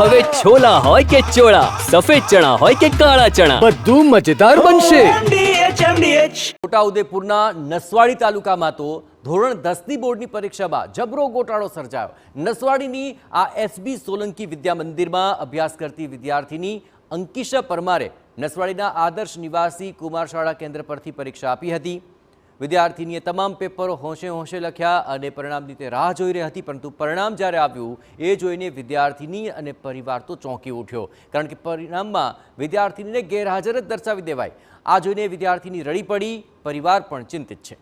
હવે છોલા હોય કે ચોળા, સફેદ ચણા હોય કે કાળા ચણા, બધું મજેદાર બનશે. છોટાઉદેપુરના નસવાડી તાલુકામાં તો ધોરણ 10ની બોર્ડની પરીક્ષામાં જબરો ગોટાળો સર્જાયો. નસવાડીની આ એસબી સોલંકી વિદ્યા મંદિરમાં અભ્યાસ કરતી વિદ્યાર્થીની અંકિશા પરમારે નસવાડીના આદર્શ નિવાસી કુમાર શાળા કેન્દ્ર પરથી પરીક્ષા આપી હતી. વિદ્યાર્થીનીએ તમામ પેપરો હોંશે હોંશે લખ્યા અને પરિણામની તે રાહ જોઈ રહી હતી, પરંતુ પરિણામ જ્યારે આવ્યું એ જોઈને વિદ્યાર્થીની અને પરિવાર તો ચોંકી ઉઠ્યો, કારણ કે પરિણામમાં વિદ્યાર્થીનીને ગેરહાજર જ દર્શાવી દેવાય. આ જોઈને વિદ્યાર્થીની રડી પડી, પરિવાર પણ ચિંતિત છે.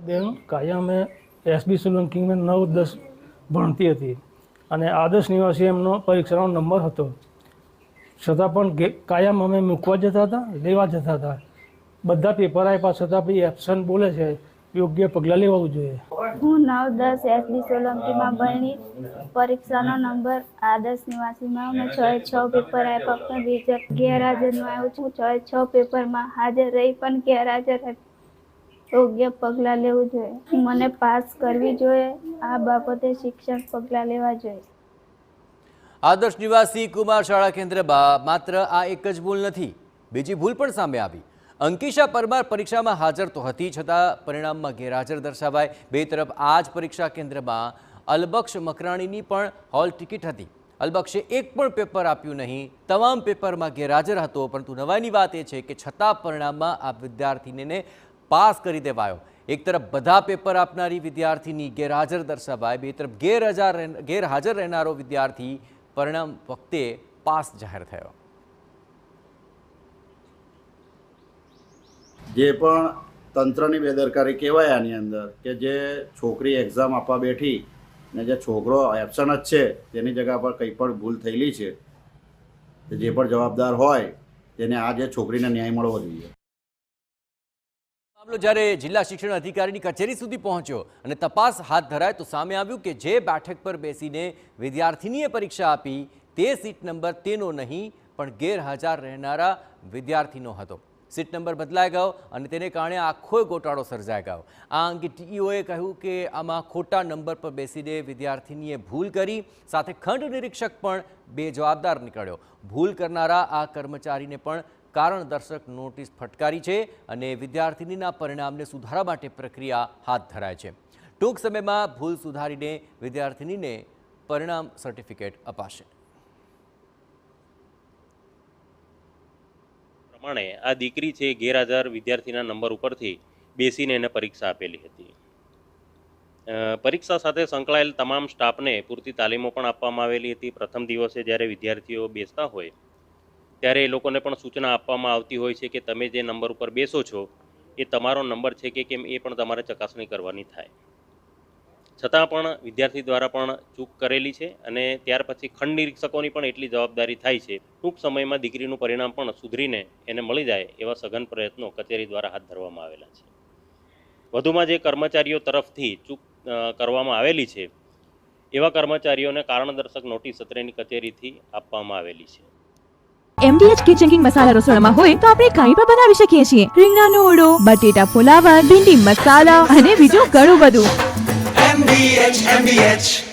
બેન કાયમ એસબી સોલંકીમાં 9-10 ભણતી હતી અને આદર્શ નિવાસી એમનો પરીક્ષાનો નંબર હતો. છતાં પણ કાયમ અમે મૂકવા જતા હતા, લેવા જતા હતા. બધા પેપર આપ્યા છતાં બી એબસન્ટ બોલે છે. યોગ્ય પગલાં લેવાવું જોઈએ. હું 9-10 એસબી સોલંકીમાં ભણી. પરીક્ષાનો નંબર આદર્શ નિવાસીમાં મેં 6 પેપર આપ્યા પણ રિઝલ્ટ ગેરહાજરનું આવ્યું છું. 6 પેપરમાં હાજર રહી પણ ગેરહાજર હતી. યોગ્ય પગલાં લેવું જોઈએ. મને પાસ કરવી જોઈએ. આ બાબતે શિક્ષણ પગલાં લેવા જોઈએ. આદર્શ નિવાસી કુમાર શાળા કેન્દ્રમાં માત્ર આ એક જ ભૂલ નથી, બીજી ભૂલ પણ સામે આવી. અંકિશા પરમાર પરીક્ષામાં હાજર તો હતી, છતાં પરિણામમાં ગેરહાજર દર્શાવાય. બે તરફ આ જ પરીક્ષા કેન્દ્રમાં અલબક્ષ મકરાણીની પણ હોલ ટિકિટ હતી. અલબક્ષે એક પણ પેપર આપ્યું નહીં, તમામ પેપરમાં ગેરહાજર હતો. પરંતુ નવાઈની વાત એ છે કે છતાં પરિણામમાં આ વિદ્યાર્થીને પાસ કરી દેવાયો. એક તરફ બધા પેપર આપનારી વિદ્યાર્થીની ગેરહાજર દર્શાવાય, બે તરફ ગેરહાજર રહેનારો વિદ્યાર્થી પરિણામ વખતે પાસ જાહેર થયો. જે પણ તંત્રની બેદરકારી કહેવાય આની અંદર, કે જે છોકરી એક્ઝામ આપવા બેઠી ને જે છોકરો એબસન્ટ જ છે તેની જગ્યા પર કંઈ પણ ભૂલ થયેલી છે, જે પણ જવાબદાર હોય તેને આ જે છોકરીને ન્યાય મળવો જોઈએ. મામલો જ્યારે જિલ્લા શિક્ષણ અધિકારીની કચેરી સુધી પહોંચ્યો અને તપાસ હાથ ધરાય તો સામે આવ્યું કે જે બેઠક પર બેસીને વિદ્યાર્થીનીએ પરીક્ષા આપી તે સીટ નંબર તેનો નહીં પણ ગેરહાજર રહેનારા વિદ્યાર્થીનો હતો. સીટ નંબર બદલાઈ ગયો અને તેને કારણે આખો ગોટાળો સર્જાઈ ગયો. આ અંગે ટીઈઓએ કહ્યું કે આમાં ખોટા નંબર પર બેસીને વિદ્યાર્થીનીએ ભૂલ કરી, સાથે ખંડ નિરીક્ષક પણ બેજવાબદાર નીકળ્યો. ભૂલ કરનારા આ કર્મચારીને પણ કારણદર્શક નોટિસ ફટકારી છે અને વિદ્યાર્થીનીના પરિણામને સુધારવા માટે પ્રક્રિયા હાથ ધરાય છે. ટૂંક સમયમાં ભૂલ સુધારીને વિદ્યાર્થીનીને પરિણામ સર્ટિફિકેટ અપાશે. પ્રમાણે આ દીકરી છે ગેરહાજર વિદ્યાર્થીના નંબર ઉપરથી બેસીને એને પરીક્ષા આપેલી હતી. પરીક્ષા સાથે સંકળાયેલ તમામ સ્ટાફને પૂરતી તાલીમો પણ આપવામાં આવેલી હતી. પ્રથમ દિવસે જ્યારે વિદ્યાર્થીઓ બેસતા હોય ત્યારે એ લોકોને પણ સૂચના આપવામાં આવતી હોય છે કે તમે જે નંબર ઉપર બેસો છો એ તમારો નંબર છે કે કેમ એ પણ તમારે ચકાસણી કરવાની થાય. છતાં પણ વિદ્યાર્થી દ્વારા પણ ચૂક કરેલી છે અને ત્યાર પછી ખંડ નિરીક્ષકોની પણ એટલી જવાબદારી થાય છે. ટૂંક સમયમાં દીકરીનું પરિણામ પણ સુધરીને એને મળી જાય એવા સઘન પ્રયત્નો કચેરી દ્વારા હાથ ધરવામાં આવેલા છે. વધુમાં જે કર્મચારીઓ તરફથી ચૂક કરવામાં આવેલી છે એવા કર્મચારીઓને કારણદર્શક નોટિસ સત્રની કચેરીથી આપવામાં આવેલી છે. MDH કિચન મસાલા રસોડામાં હોય તો આપણે કાંઈ પણ બનાવી શકીએ છીએ. રીંગણાનો ઓળો, બટેટા ફુલાવર, ભીંડી મસાલા અને બીજું ઘણું બધું. MDH